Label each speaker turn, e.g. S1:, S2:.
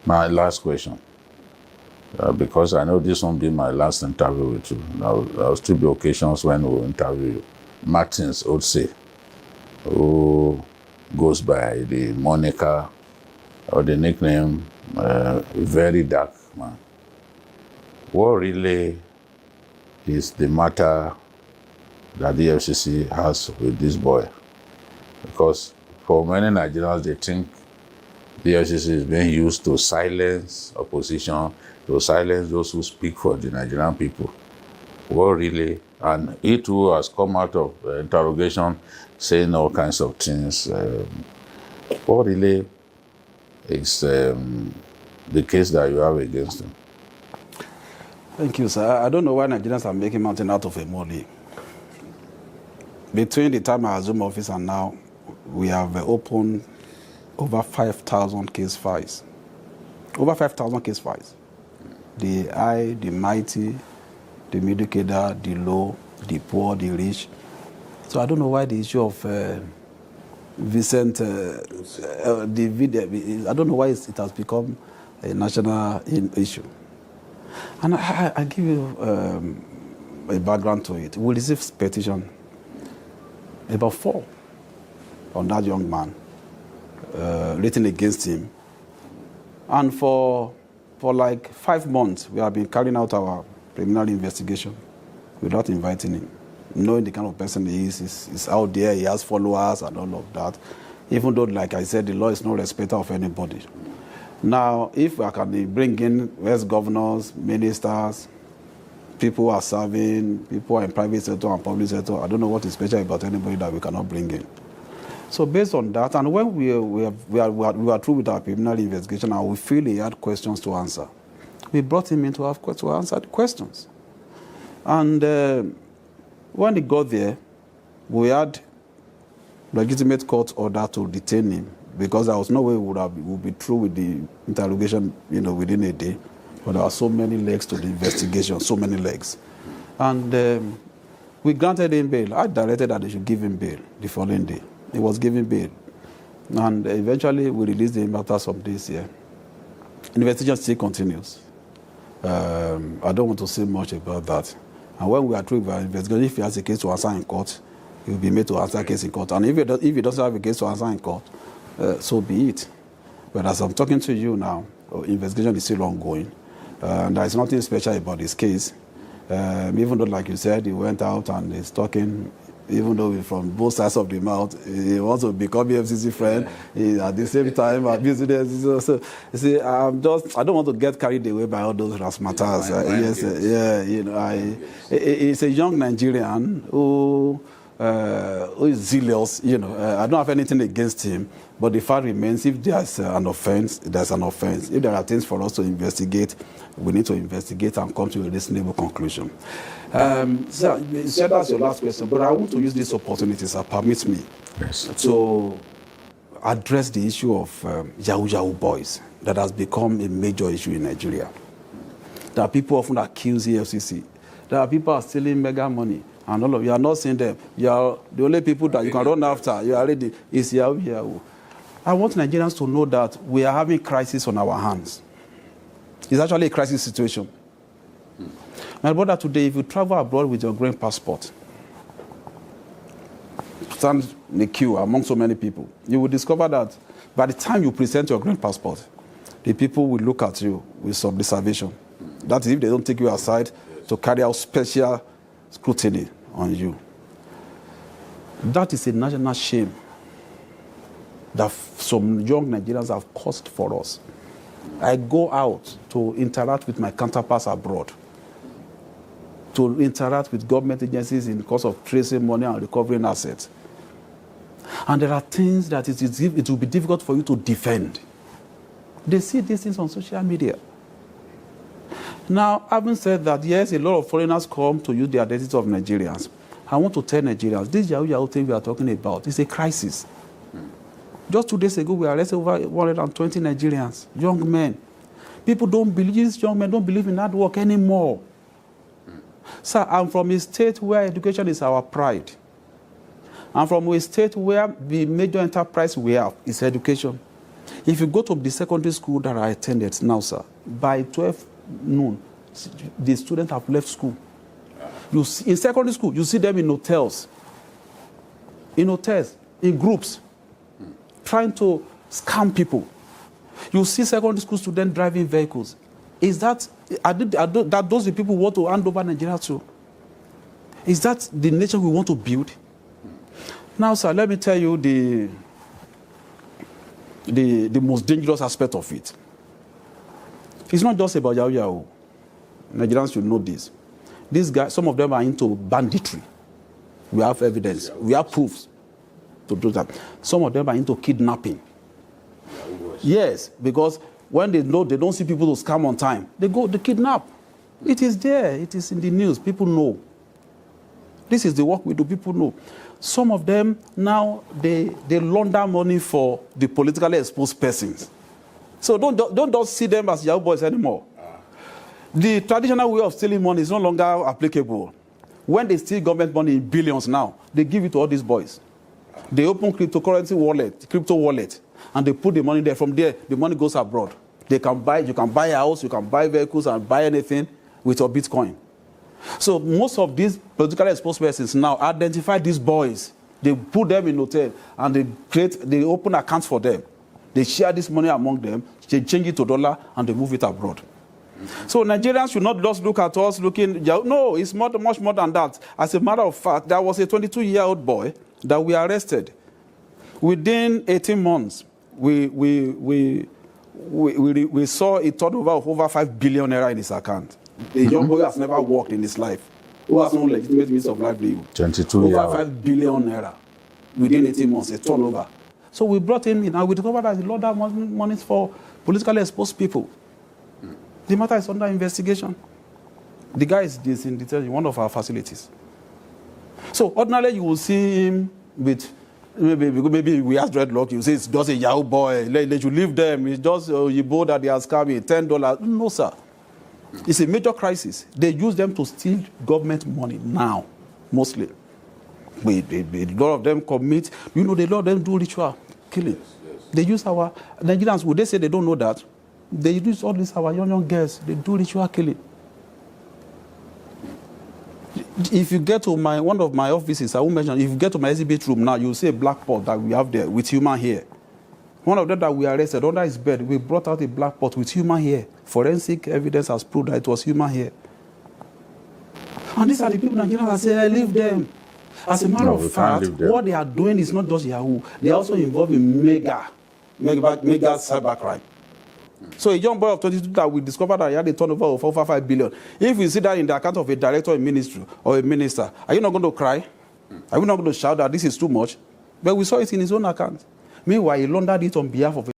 S1: My last question, because I know this won't be my last interview with you. There'll still be occasions when we'll interview you. Martins Otse, who goes by the moniker or the nickname Very Dark Man. What really is the matter that the EFCC has with this boy? Because for many Nigerians, they think the EFCC is being used to silence opposition, to silence those who speak for the Nigerian people. What really, and he too has come out of interrogation saying all kinds of things. What really is the case that you have against him?
S2: Thank you, sir. I don't know why Nigerians are making mountain out of a molehill. Between the time I assumed office and now, we have opened over 5,000 case files. Over 5,000 case files. The high, the mighty, the mediocre, the low, the poor, the rich. So I don't know why the issue of Vincent, I don't know why it has become a national issue. And I give you a background to it. We received petition, about 4, on that young man, written against him. And for like 5 months, we have been carrying out our preliminary investigation without inviting him, knowing the kind of person he is. He's out there, he has followers and all of that. Even though, like I said, the law is no respecter of anybody. Now, if I can bring in West governors, ministers, people who are serving, people who are in private sector and public sector, I don't know what is special about anybody that we cannot bring in. So based on that, and when we are through with our preliminary investigation and we feel he had questions to answer, we brought him in to answer the questions. And when he got there, we had legitimate court order to detain him because there was no way we would be through with the interrogation, within a day. But there are so many legs to the investigation, so many legs. And we granted him bail. I directed that they should give him bail the following day. He was given bail. And eventually we released him after some days here. Investigation still continues. I don't want to say much about that. And when we are through with our investigation, if he has a case to answer in court, he will be made to answer a case in court. And if he doesn't have a case to answer in court, so be it. But as I'm talking to you now, investigation is still ongoing. There is nothing special about this case. Even though, like you said, he went out and is talking, even though from both sides of the mouth, he wants to become a FCC friend. He, at the same time, business. So, you see, I don't want to get carried away by all those razzmatazz. He's a young Nigerian who is zealous. I don't have anything against him, but the fact remains, if there's an offense, there's an offense. If there are things for us to investigate, we need to investigate and come to a reasonable conclusion. So that's your last question, but I want to use this opportunity, sir, permit me, to address the issue of Yahoo boys that has become a major issue in Nigeria. There are people often accuse the EFCC. There are people who are stealing mega money. And all of you are not seeing them. You are the only people that you can run after. You are ready. It's Yahoo. I want Nigerians to know that we are having crisis on our hands. It's actually a crisis situation. My brother, today, if you travel abroad with your green passport, stand in the queue among so many people, you will discover that by the time you present your green passport, the people will look at you with some reservation. That is if they don't take you aside to carry out special scrutiny on you. That is a national shame that some young Nigerians have caused for us. I go out to interact with my counterparts abroad, to interact with government agencies in the course of tracing money and recovering assets. And there are things that it will be difficult for you to defend. They see these things on social media. Now, having said that, yes, a lot of foreigners come to use the identity of Nigerians. I want to tell Nigerians, this Yahoo thing we are talking about is a crisis. Just 2 days ago, we arrested over 120 Nigerians, young men. People don't believe, these young men don't believe in hard work anymore. Sir, I'm from a state where education is our pride. I'm from a state where the major enterprise we have is education. If you go to the secondary school that I attended now, sir, by 12 noon, the students have left school. You see, in secondary school, you see them in hotels, in groups, trying to scam people. You see secondary school students driving vehicles. Is that, that those the people want to hand over Nigeria to? Is that the nation we want to build? Now, sir, let me tell you the most dangerous aspect of it. It's not just about Yahoo. Nigerians should know this. These guys, some of them are into banditry. We have evidence. We have proofs to do that. Some of them are into kidnapping. Yes, because when they know they don't see people to scam on time, they kidnap. It is there. It is in the news. People know. This is the work we do. People know. Some of them now, they launder money for the politically exposed persons. So don't just see them as Yahoo boys anymore. The traditional way of stealing money is no longer applicable. When they steal government money in billions now, they give it to all these boys. They open crypto wallet, and they put the money there. From there, the money goes abroad. You can buy a house, you can buy vehicles and buy anything with your Bitcoin. So most of these politically exposed persons now identify these boys. They put them in hotel and they open accounts for them. They share this money among them, they change it to dollar and they move it abroad. So Nigerians should not just look at us looking, no, it's much more than that. As a matter of fact, there was a 22-year-old boy that we arrested. Within 18 months, we saw a turnover of over 5 billion naira in his account. A young boy has never worked in his life, who has no legitimate means of livelihood.
S1: 22 years.
S2: Over 5 billion naira within 18 months, a turnover. So we brought him in and we discovered that he laundered money for politically exposed people. The matter is under investigation. The guy is in detention in one of our facilities. So ordinarily you will see him with, maybe we ask dreadlock, you say it's just a Yahoo boy, they should leave them, it's just Yibo that they are scamming, $10. No, sir. It's a major crisis. They use them to steal government money now, mostly. A lot of them commit, a lot of them do ritual killing. Yes. They use our Nigerians, would they say they don't know that? They use all these our young girls, they do ritual killing. If you get to one of my offices, I won't mention, if you get to my exhibit room now, you'll see a black pot that we have there with human hair. One of them that we arrested, under his bed, we brought out a black pot with human hair. Forensic evidence has proved that it was human hair. And these are the people Nigerians that say, leave them. As a matter of fact, what they are doing is not just Yahoo. They are also involved in mega cybercrime. So a young boy of 22 that we discovered that he had a turnover of over 5 billion. If you see that in the account of a director in ministry or a minister, are you not going to cry? Are you not going to shout that this is too much? But we saw it in his own account. Meanwhile, he laundered it on behalf of